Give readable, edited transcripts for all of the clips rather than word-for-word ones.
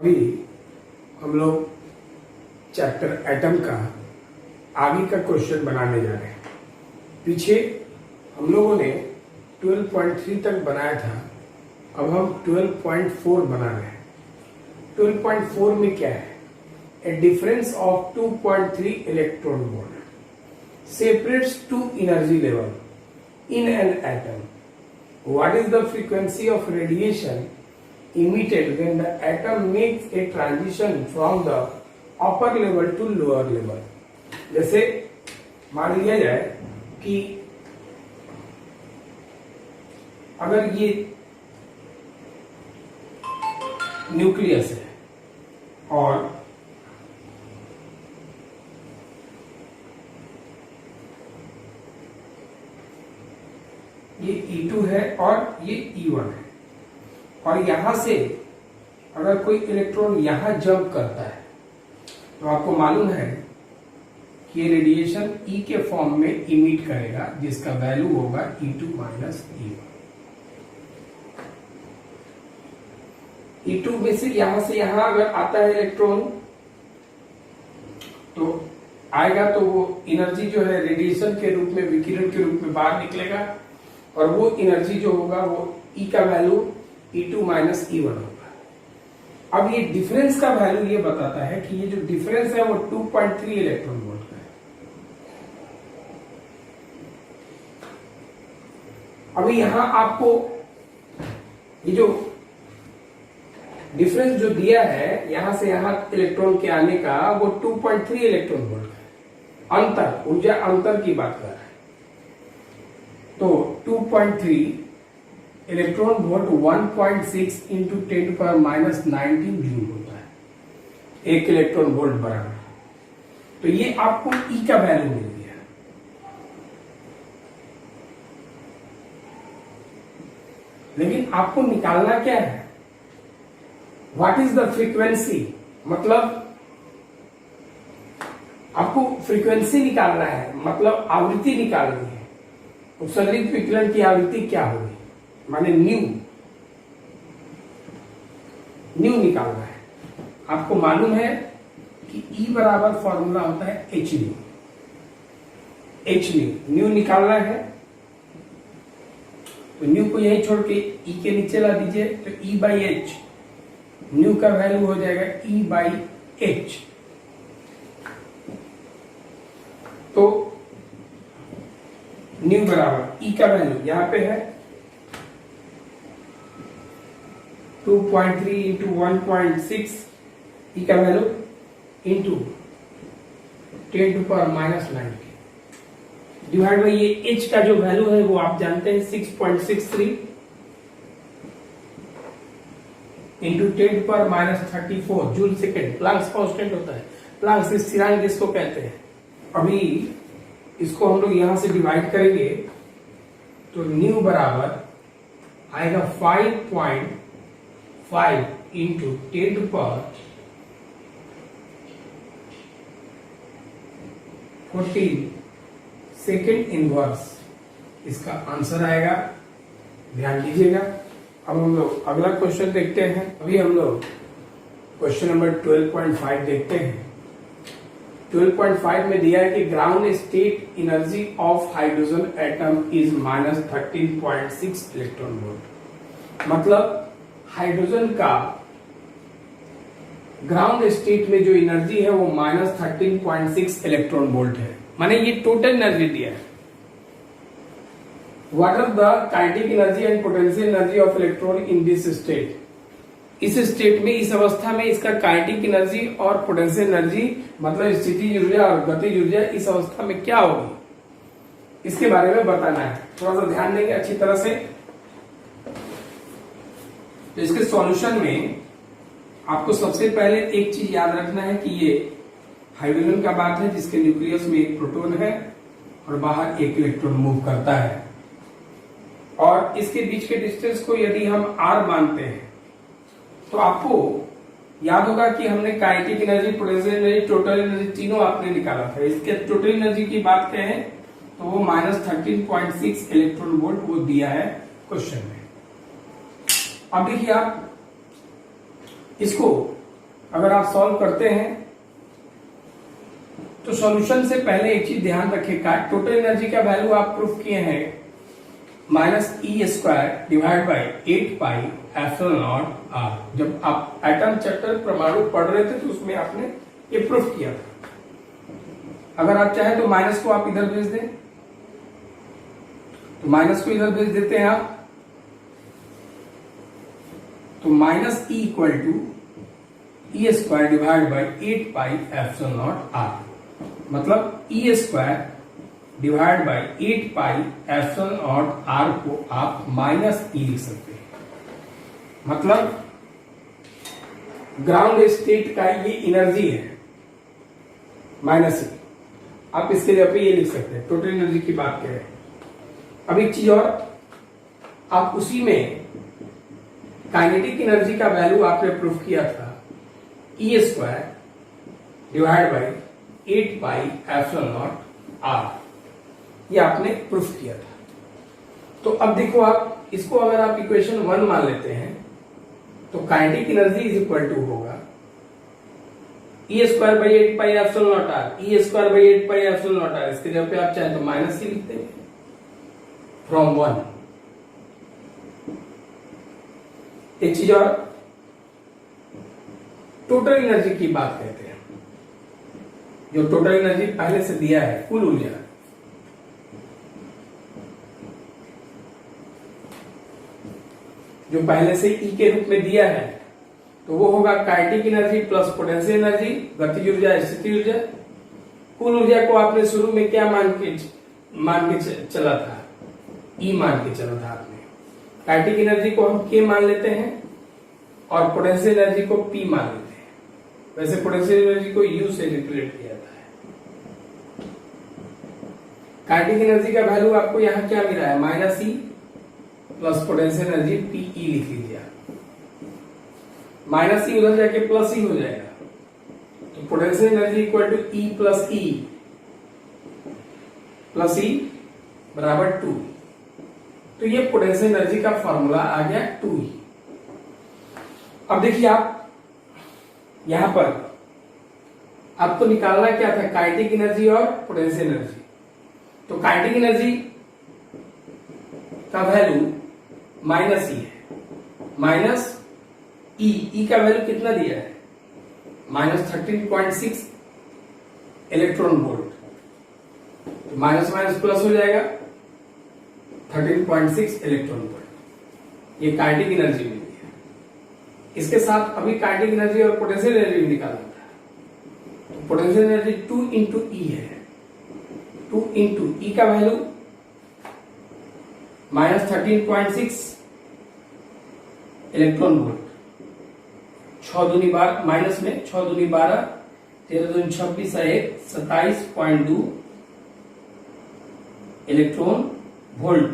अभी हम लोग चैप्टर एटम का आगे का क्वेश्चन बनाने जा रहे हैं। पीछे हम लोगों ने 12.3 तक बनाया था, अब हम 12.4 बना रहे हैं। 12.4 में क्या है? A difference of 2.3 electron volt separates two energy level in an atom. What is the frequency of radiation emitted when the atom makes a transition from the upper level to lower level? जैसे मान लिया जाए कि अगर ये nucleus है और ये E2 है और ये E1 है, और यहां से अगर कोई इलेक्ट्रॉन यहां जंप करता है तो आपको मालूम है कि ये रेडिएशन E के फॉर्म में इमिट करेगा, जिसका वैल्यू होगा E2 माइनस E1. E2 में से यहां अगर आता है इलेक्ट्रॉन तो आएगा, तो वो एनर्जी जो है रेडिएशन के रूप में, विकिरण के रूप में बाहर निकलेगा, और वो एनर्जी जो होगा वो E का वैल्यू E2 माइनस E1 होगा. अब ये डिफरेंस का वैल्यू ये बताता है कि ये जो डिफरेंस है वो 2.3 इलेक्ट्रॉन वोल्ट का है. अभी यहां आपको ये जो डिफरेंस जो दिया है यहां से यहां इलेक्ट्रॉन के आने का, वो 2.3 इलेक्ट्रॉन वोल्ट का है. अंतर, ऊर्जा अंतर की बात कर रहा है. तो 2.3 electron volt 1.6 into 10 power minus 19 joule होता है, एक इलेक्ट्रॉन वोल्ट बराबर. तो ये आपको E का वैल्यू मिल गया. लेकिन आपको निकालना क्या है? व्हाट इज द फ्रीक्वेंसी, मतलब आपको फ्रीक्वेंसी निकालना है, मतलब आवृत्ति निकालनी है. उत्सर्जित विकिरण की आवृत्ति क्या होगी, माने न्यू निकालना है. आपको मालूम है कि E बराबर फॉर्मूला होता है h न्यू निकालना है. तो न्यू को यही छोड़ के E के नीचे ला दीजिए, तो E बाई एच, न्यू का वैल्यू हो जाएगा E बाई एच. तो न्यू बराबर E का वैल्यू यहां पे है 2.3 इंटू 1.6, E का value into 10 to power minus 90 divide by ये H का जो वैल्यू है वो आप जानते हैं 6.63 into 10 to power minus 34 joule second. Planck's constant होता है. प्लांक्स स्थिरांक इसको कहते हैं. अभी इसको हम लोग यहां से डिवाइड करेंगे तो न्यू बराबर आएगा 5.5 into 10 to power 14 second inverse. इसका आंसर आएगा, ध्यान दीजिएगा. अब हम लोग अगला क्वेश्चन देखते हैं. अभी हम लोग क्वेश्चन नंबर 12.5 देखते हैं. 12.5 में दिया है कि ground state energy of hydrogen atom is minus 13.6 electron volt. मतलब हाइड्रोजन का ग्राउंड स्टेट में जो एनर्जी है वो माइनस 13.6 इलेक्ट्रॉन वोल्ट है. माने ये टोटल एनर्जी दिया है. What are the kinetic energy and potential energy of electron in this state. इस स्टेट में, इस अवस्था में इसका काइनेटिक एनर्जी और पोटेंशियल एनर्जी, मतलब स्थितिज ऊर्जा और गतिज ऊर्जा इस अवस्था में क्या होगी, इसके बारे में बताना है. थोड़ा सा ध्यान देंगे अच्छी तरह से. तो इसके सॉल्यूशन में आपको सबसे पहले एक चीज याद रखना है कि ये हाइड्रोजन का बात है, जिसके न्यूक्लियस में एक प्रोटॉन है और बाहर एक इलेक्ट्रॉन मूव करता है. और इसके बीच के डिस्टेंस को यदि हम r मानते हैं तो आपको याद होगा कि हमने kinetic energy, potential energy, total energy तीनों आपने निकाला था. इसके टोटल एनर्जी की बात करें तो वो माइनस 13.6 इलेक्ट्रॉन वोल्ट वो दिया है क्वेश्चन में. अब देखिए आप इसको अगर आप सॉल्व करते हैं तो सॉल्यूशन से पहले एक चीज ध्यान रखिएगा, टोटल एनर्जी का वैल्यू आप प्रूफ किए हैं -E² डिवाइड बाई 8πε0 r। जब आप एटम चैप्टर परमाणु पढ़ रहे थे तो उसमें आपने ये प्रूफ किया था। अगर आप चाहें तो माइनस को आप इधर भेज दें, तो माइनस को इधर भेज देते हैं आप, तो -E=E² डिवाइड बाई 8πε0 r। मतलब E² डिवाइड बाई 8πε0 r को आप -E लिख सकते हैं। मतलब ग्राउंड स्टेट का ये एनर्जी है -E। आप इसके जगह पे ये लिख सकते हैं, टोटल एनर्जी की बात करें। अब एक चीज और, आप उसी में काइनेटिक एनर्जी का वैल्यू आपने प्रूफ किया था E² डिवाइड बाई 8πε0 r, ये आपने प्रूफ किया था। तो अब देखो, आप इसको अगर आप इक्वेशन 1 मान लेते हैं तो kinetic energy is equal to होगा E² by 8πε0 r, E² by 8πε0 r। इसके जगह पे आप चाहे तो -C लिखते हैं फ्रॉम 1। एक चीज और, टोटल एनर्जी की बात कहते हैं, जो टोटल एनर्जी पहले से दिया है, कुल ऊर्जा, जो पहले से E के रूप में दिया है, तो वो होगा kinetic energy plus potential energy, गतिज ऊर्जा, स्थितिज ऊर्जा। कुल ऊर्जा को आपने शुरू में क्या मान के चला था, E मान के चला था आपने। काइनेटिक एनर्जी को हम K मान लेते हैं और पोटेंशियल एनर्जी को P मान लेते हैं। वैसे पोटेंशियल एनर्जी को U से रिप्रेजेंट किया जाता है। काइनेटिक एनर्जी का वैल्यू आपको यहां क्या मिला है, -E plus potential energy PE लिख लीजिए। -E उधर जाके +E हो जाएगा, तो potential energy equal to E plus E बराबर 2। तो ये पोटेंशियल एनर्जी का फॉर्मूला आ गया 2E। अब देखिए, आप यहां पर आपको निकालना क्या था, काइनेटिक एनर्जी और पोटेंशियल एनर्जी। तो काइनेटिक एनर्जी का वैल्यू -E है, -E का वैल्यू कितना दिया है, -13.6 इलेक्ट्रॉन वोल्ट। तो माइनस माइनस प्लस हो जाएगा, 13.6 इलेक्ट्रॉन वोल्ट। ये काइनेटिक एनर्जी मिली है। इसके साथ अभी काइनेटिक एनर्जी और पोटेंशियल एनर्जी भी निकालना था। तो पोटेंशियल एनर्जी 2 इंटू E है, 2 इंटू E का वैल्यू -13.6 इलेक्ट्रॉन वोल्ट। 6 दूनी बार माइनस में 6 दूनी 12, 13 दूनी 26, 27.2 इलेक्ट्रॉन वोल्ट।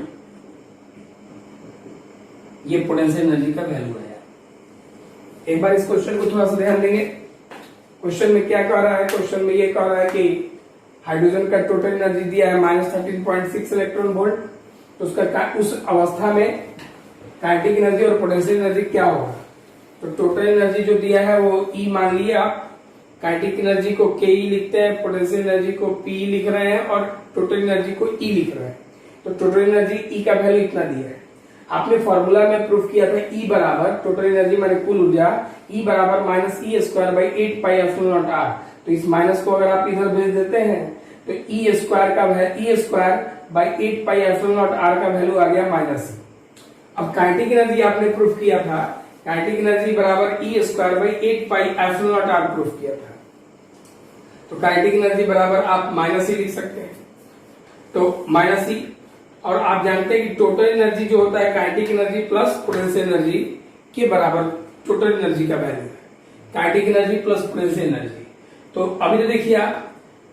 ये पोटेंशियल एनर्जी का वैल्यू है। एक बार इस क्वेश्चन को थोड़ा सा ध्यान देंगे। क्वेश्चन में क्या कह रहा है, क्वेश्चन में ये कह रहा है कि हाइड्रोजन का टोटल एनर्जी दिया है -13.6 इलेक्ट्रॉन वोल्ट। तो उसका उस अवस्था में काइनेटिक एनर्जी और पोटेंशियल एनर्जी क्या होगा। तो टोटल एनर्जी जो दिया है वो E मान लिया आप, काइनेटिक एनर्जी को Ke लिखते हैं, पोटेंशियल एनर्जी को P लिख रहे हैं और टोटल एनर्जी को E लिख रहे हैं। तो टोटल एनर्जी E का वैल्यू इतना दिया है। आपने फॉर्मूला में प्रूफ किया था E बराबर टोटल एनर्जी माने कुल ऊर्जा, E बराबर -E² बाई 8πε0 r। तो इस माइनस को अगर आप इधर भेज देते हैं तो E² बाई 8πε0 r का वैल्यू आ गया -E। अब काइनेटिक एनर्जी आपने प्रूफ किया था, काइनेटिक एनर्जी बराबर E² बाई 8πε0 r प्रूफ किया था। तो काइनेटिक एनर्जी बराबर आप -E लिख सकते हैं, तो -E। और आप जानते हैं कि टोटल एनर्जी जो होता है kinetic energy plus potential energy के बराबर टोटल एनर्जी का वैल्यू है, kinetic energy plus potential energy. तो अभी तो देखिए, आप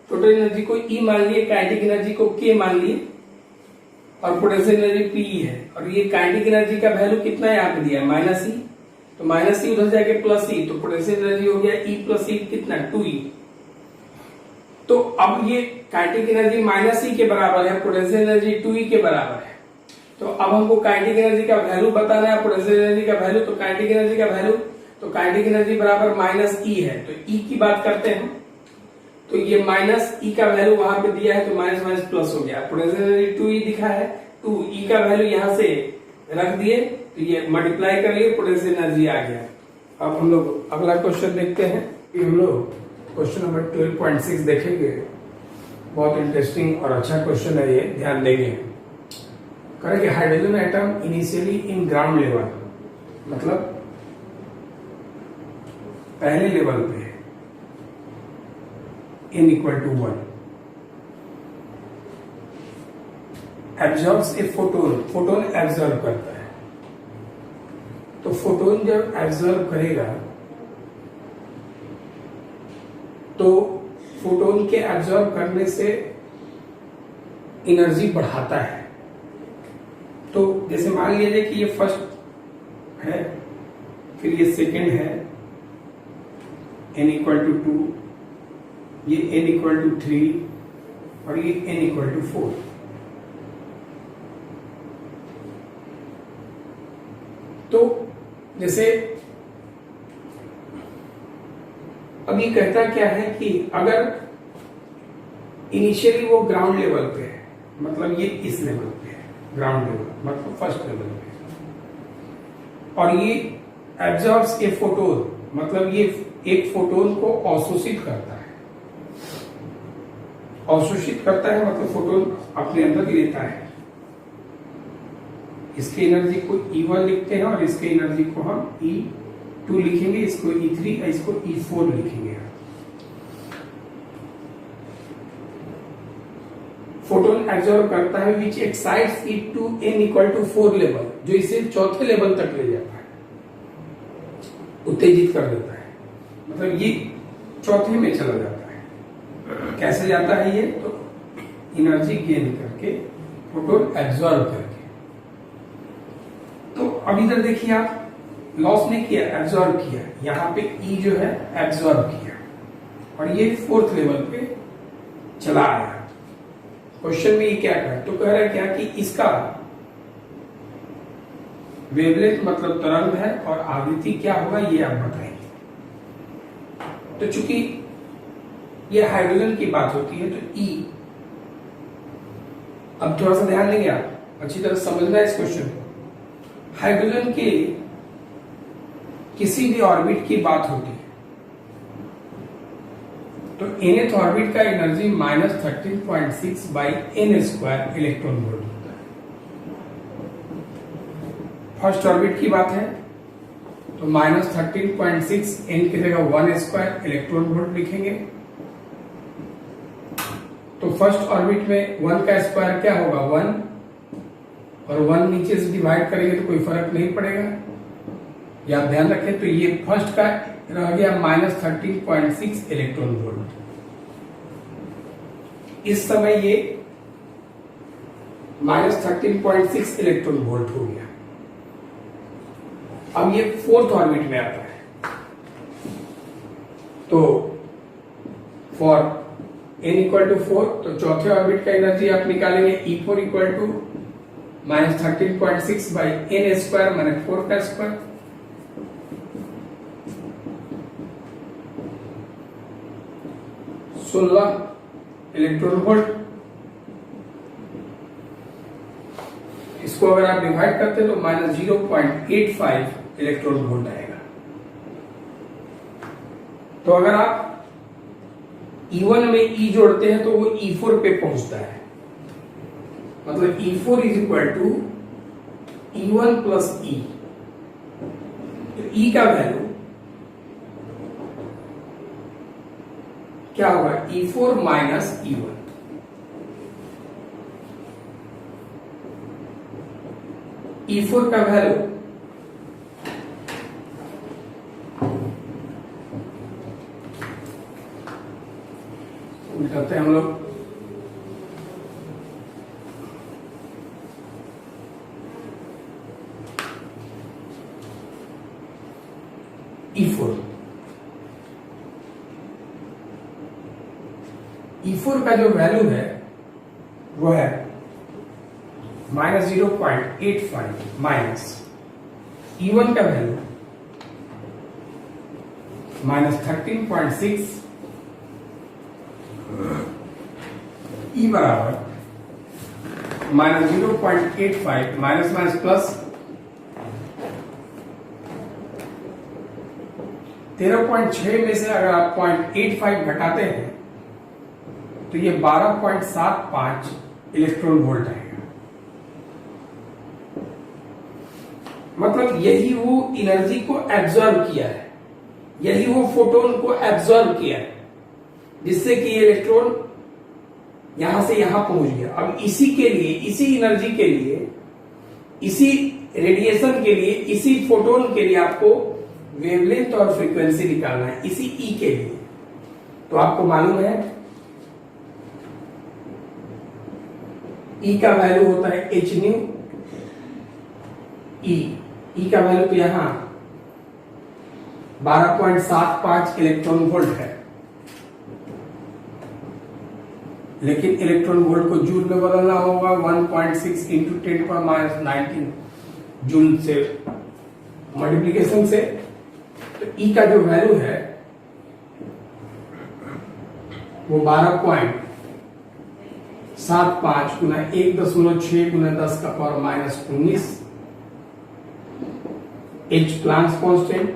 टोटल एनर्जी को E मान लिए, काइनेटिक एनर्जी को K मान लिए और पोटेंशियल एनर्जी P है। और ये काइनेटिक एनर्जी का वैल्यू कितना यहाँ पे दिया है, -E। तो -E उधर जाके +E, तो पोटेंशियल एनर्जी हो गया E प्लस E कितना, 2E। तो अब ये काइनेटिक एनर्जी -E के बराबर है, पोटेंशियल एनर्जी 2E के बराबर है। तो अब हमको काइनेटिक एनर्जी का वैल्यू बताना है, पोटेंशियल एनर्जी का वैल्यू। तो काइनेटिक एनर्जी का वैल्यू तो काइनेटिक एनर्जी बराबर माइनस ई है, तो ई की बात करते हैं। तो ये माइनस ई का वैल्यू वहां पे दिया है, तो माइनस माइनस प्लस हो गया। पोटेंशियल एनर्जी 2E दिखा है, 2E का वैल्यू यहां से रख दिए, तो ये मल्टीप्लाई कर लिए, पोटेंशियल एनर्जी आ गया। अब हम लोग अगला क्वेश्चन देखते हैं। हम लोग क्वेश्चन नंबर 12.6 देखेंगे। बहुत इंटरेस्टिंग और अच्छा क्वेश्चन है ये, ध्यान देंगे। करेंगे hydrogen atom initially in ground level, मतलब पहले लेवल पे n equal to 1 absorbs a photon, photon absorb करता है। तो फोटोन जब एब्जॉर्ब करेगा तो फोटोन के एब्जॉर्ब करने से एनर्जी बढ़ाता है। तो जैसे मान लीजिए कि ये फर्स्ट है, फिर ये सेकंड है n इक्वल टू 2, ये n इक्वल टू 3 और ये n इक्वल टू 4। तो जैसे अब ये कहता क्या है कि अगर इनिशियली वो ग्राउंड लेवल पे है, मतलब ये इस लेवल पे है, ग्राउंड लेवल मतलब फर्स्ट लेवल पे, और ये एब्जॉर्ब्स ए फोटोन, मतलब ये एक फोटोन को अवशोषित करता है। अवशोषित करता है मतलब फोटोन अपने अंदर लेता है। इसकी एनर्जी को E1 लिखते हैं और इसके एनर्जी को हम E2 लिखेंगे, इसको E3 और इसको E4 लिखेंगे। फोटोन एब्जॉर्ब करता है which excites it to n equal to 4 level, जो इसे चौथे लेवल तक ले जाता है, उत्तेजित कर देता है, मतलब ये चौथे में चला जाता है। कैसे जाता है ये? तो एनर्जी गेन करके, फोटोन एब्जॉर्ब करके। तो अब इधर देखिए आप, लॉस नहीं किया, एब्जॉर्ब किया। यहां पे E जो है एब्जॉर्ब किया और ये 4th लेवल पे चला आया। क्वेश्चन में ये क्या कहा? तो कह रहा है क्या कि इसका वेवलेंथ मतलब तरंग है और आवृत्ति क्या होगा ये आप बताएंगे। तो चूंकि ये हाइड्रोजन की बात होती है तो E, अब थोड़ा सा ध्यान देंगे आप, अच्छी तरह समझना है इस क्वेश्चन को। हाइड्रोजन के किसी भी ऑर्बिट की बात होती है तो nth ऑर्बिट का energy -13.6 by n square electron volt होता है। फर्स्ट ऑर्बिट की बात है तो -13.6 n की जगह 1 स्क्वायर इलेक्ट्रॉन वोल्ट लिखेंगे। तो फर्स्ट ऑर्बिट में 1 का स्क्वायर क्या होगा? 1, और 1 नीचे से डिवाइड करेंगे तो कोई फर्क नहीं पड़ेगा, ये आप ध्यान रखें। तो ये फर्स्ट का रह गया -13.6 इलेक्ट्रॉन वोल्ट। इस समय ये -13.6 इलेक्ट्रॉन वोल्ट हो गया। अब ये 4th ऑर्बिट में आता है तो फॉर n इक्वल टू 4, तो चौथे ऑर्बिट का एनर्जी आप निकालेंगे E4 equal to -13.6 by n square माने 4 का स्क्वायर। Electron volt. इसको अगर आप डिवाइड करते तो -0.85 इलेक्ट्रॉन वोल्ट आएगा। तो अगर आप E1 में E जोड़ते हैं तो वो E4 पे पहुंचता है, मतलब E4 is equal to E1 plus E। तो E का वैल्यू क्या होगा? E4 minus E1। E4 का वैल्यू उठाते हैं हम लोग, E4 का जो वैल्यू है वो है -0.85 माइनस E1 का वैल्यू -13.6 ई बराबर -0.85 माइनस माइनस प्लस 13.6 में से अगर आप 0.85 घटाते हैं तो ये 12.75 इलेक्ट्रॉन वोल्ट आएगा। मतलब यही वो एनर्जी को एब्जॉर्ब किया है, यही वो फोटोन को एब्जॉर्ब किया है, जिससे कि ये इलेक्ट्रॉन यहां से यहां पहुंच गया। अब इसी के लिए, इसी एनर्जी के लिए, इसी रेडिएशन के लिए, इसी फोटोन के लिए आपको वेवलेंथ और फ्रीक्वेंसी निकालना है, इसी ई के लिए। तो आपको मालूम है ई का वैल्यू होता है एच न्यू। ई का वैल्यू तो यहां 12.75 इलेक्ट्रॉन वोल्ट है, लेकिन इलेक्ट्रॉन वोल्ट को जूल में बदलना होगा 1.6 इंटू 10⁻19 जूल से मल्टीप्लीकेशन से। तो ई का जो वैल्यू है वो 12.75 गुना 1.6 गुना 10⁻⁻19 H Planck's constant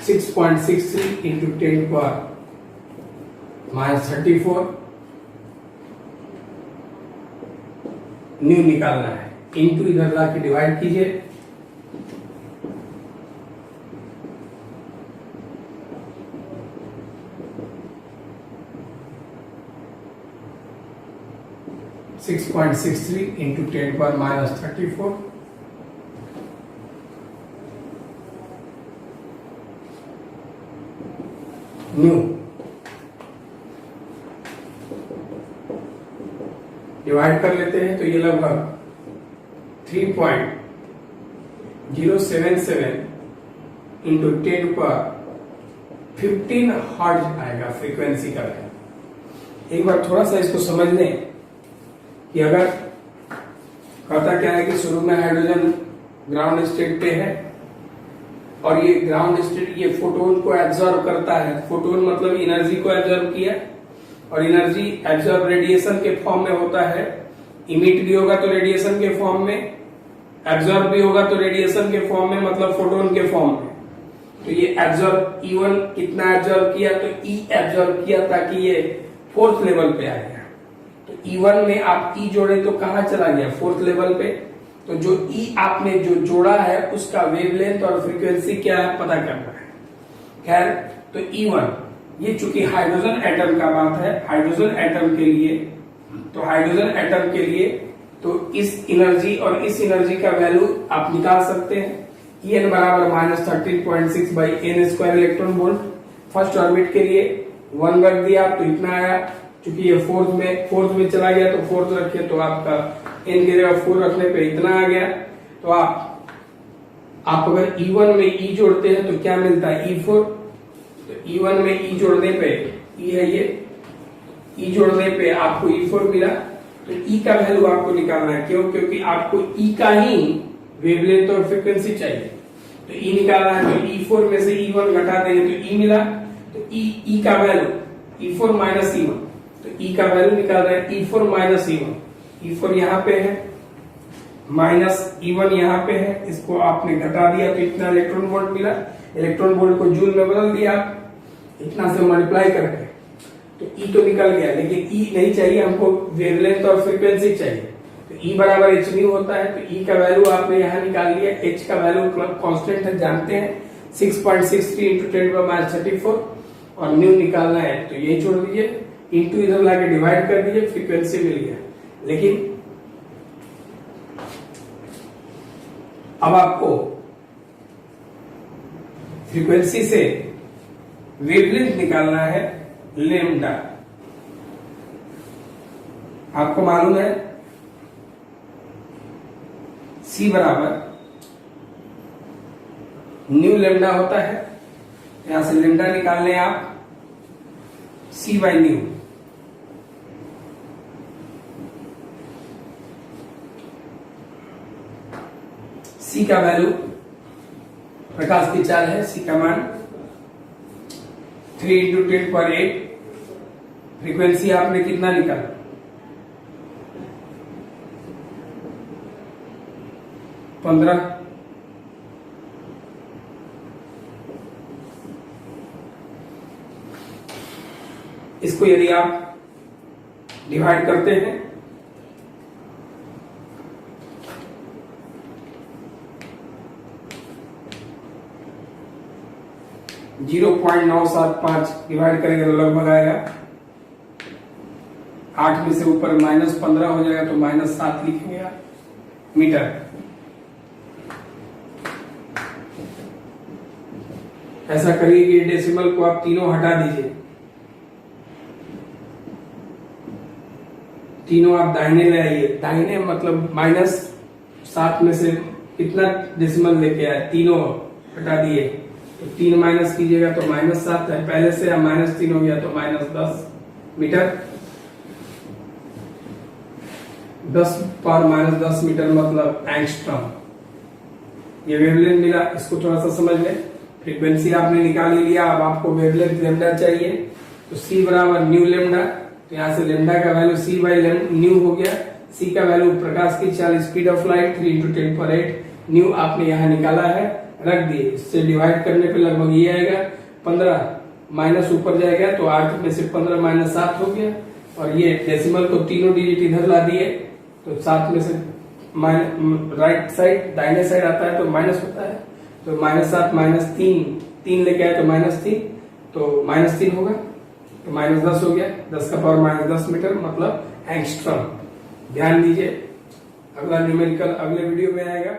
6.63 into 10⁻34 new निकालना है। इंटू इधर ला के डिवाइड कीजिए, 6.63 इंटू 10⁻34 न्यू। डिवाइड कर लेते हैं तो ये लगभग 3.077 इंटू 10⁻15 हर्ट्ज आएगा फ्रीक्वेंसी का वैल्यू। एक बार थोड़ा सा इसको समझ लें कि अगर कहता क्या है कि शुरू में हाइड्रोजन ग्राउंड स्टेट पे है और ये ग्राउंड स्टेट ये फोटोन को एब्जॉर्ब करता है। फोटोन मतलब एनर्जी को एब्जॉर्ब किया, और एनर्जी एब्जॉर्ब रेडिएशन के फॉर्म में होता है। इमिट भी होगा तो रेडिएशन के फॉर्म में, एब्जॉर्ब भी होगा तो रेडिएशन के फॉर्म में, मतलब फोटोन के फॉर्म में। तो ये एब्जॉर्ब E1 कितना एब्जॉर्ब किया, तो E एब्जॉर्ब किया ताकि ये 4th लेवल पे आ गया। तो E1 में आप E जोड़े तो कहां चला गया, 4th लेवल पे। तो जो E आपने जो जोड़ा है उसका वेवलेंथ और फ्रीक्वेंसी क्या है पता करना है। खैर, तो E1 ये चूंकि हाइड्रोजन एटम का बात है, हाइड्रोजन एटम के लिए, तो हाइड्रोजन एटम के लिए तो इस एनर्जी और इस एनर्जी का वैल्यू आप निकाल सकते हैं। En बराबर -13.6 by n square electron volt. First orbit के लिए 1 रख दिया तो इतना आया। चूंकि ये फोर्थ में चला गया तो 4th रखिए तो आपका n की जगह 4 रखने पे इतना आ गया। तो आप अगर E1 में E जोड़ते हैं तो क्या मिलता है, E4। तो E1 में E जोड़ने पे, E है ये, E जोड़ने पे आपको E4 मिला। तो E का वैल्यू आपको निकालना है, क्यों, क्योंकि आपको E का ही वेवलेंथ और फ्रीक्वेंसी चाहिए। तो E निकालना है तो E4 में से E1 घटा देंगे तो E मिला। तो E का वैल्यू E4 माइनस E1, तो E का वैल्यू निकाल रहे हैं E4 माइनस E1। E4 यहाँ पे है, माइनस E1 यहाँ पे है, इसको आपने घटा दिया तो इतना इलेक्ट्रॉन वोल्ट मिला। इलेक्ट्रॉन वोल्ट को जूल में बदल दिया इतना से मल्टीप्लाई करके, तो E तो निकल गया, लेकिन E नहीं चाहिए हमको, वेवलेंथ और फ्रीक्वेंसी चाहिए। तो E बराबर h न्यू होता है। तो E का वैल्यू आपने यहाँ निकाल लिया। H का वैल्यू कांस्टेंट है, जानते हैं 6.63 इंटू 10⁻34 और न्यू निकालना है तो यही छोड़ दीजिए, इंटू इधर लाके डिवाइड कर दीजिए, फ्रीक्वेंसी मिल गया। लेकिन अब आपको फ्रीक्वेंसी से वेवलेंथ निकालना है, लेमडा। आपको मालूम है C बराबर न्यू लेमडा होता है। यहां से लेमडा निकाल लें आप, C बाई न्यू। C का वैल्यू प्रकाश की चाल है, सी का मान 3 इंटू 10⁸। फ्रीक्वेंसी आपने कितना निकाला? 15। इसको यदि आप डिवाइड करते हैं (0.975) डिवाइड करेंगे तो लगभग आएगा 8 में से ऊपर -15 हो जाएगा तो -7 लिखेंगे आप मीटर। ऐसा करिए कि डेसिमल को आप तीनों हटा दीजिए, तीनों आप दाहिने ले आइए। दाहिने मतलब -7 में से कितना डेसिमल लेके आए? तीनों हटा दिए तो 3 माइनस कीजिएगा तो -7 है पहले से, अब -3 हो गया तो -10 मीटर। 10⁻−10 मीटर मतलब एंगस्ट्रॉम। ये वेवलेंथ मिला, इसको थोड़ा सा समझ लें। फ्रीक्वेंसी आपने निकाल ही लिया, अब आपको वेवलेंथ लेमडा चाहिए तो C बराबर न्यू लेमडा। तो यहाँ से लेमडा का वैल्यू C बाई न्यू हो गया। C का वैल्यू प्रकाश की चाल speed of light 3 into 10⁸। New आपने यहाँ निकाला है, रख दिए। इससे डिवाइड करने पे लगभग ये आएगा 15, माइनस ऊपर जाएगा तो 8 में से 15 -7 हो गया। और ये डेसिमल को तीनों डिजिट इधर ला दिए तो 7 में से राइट साइड दाहिने साइड आता है तो माइनस होता है, तो -7 -3 लेके आए तो -3, तो -3 होगा तो -10 हो गया। 10 का पावर -10 मीटर मतलब एंगस्ट्रॉम। ध्यान दीजिए, अगला न्यूमेरिकल अगले वीडियो में आएगा।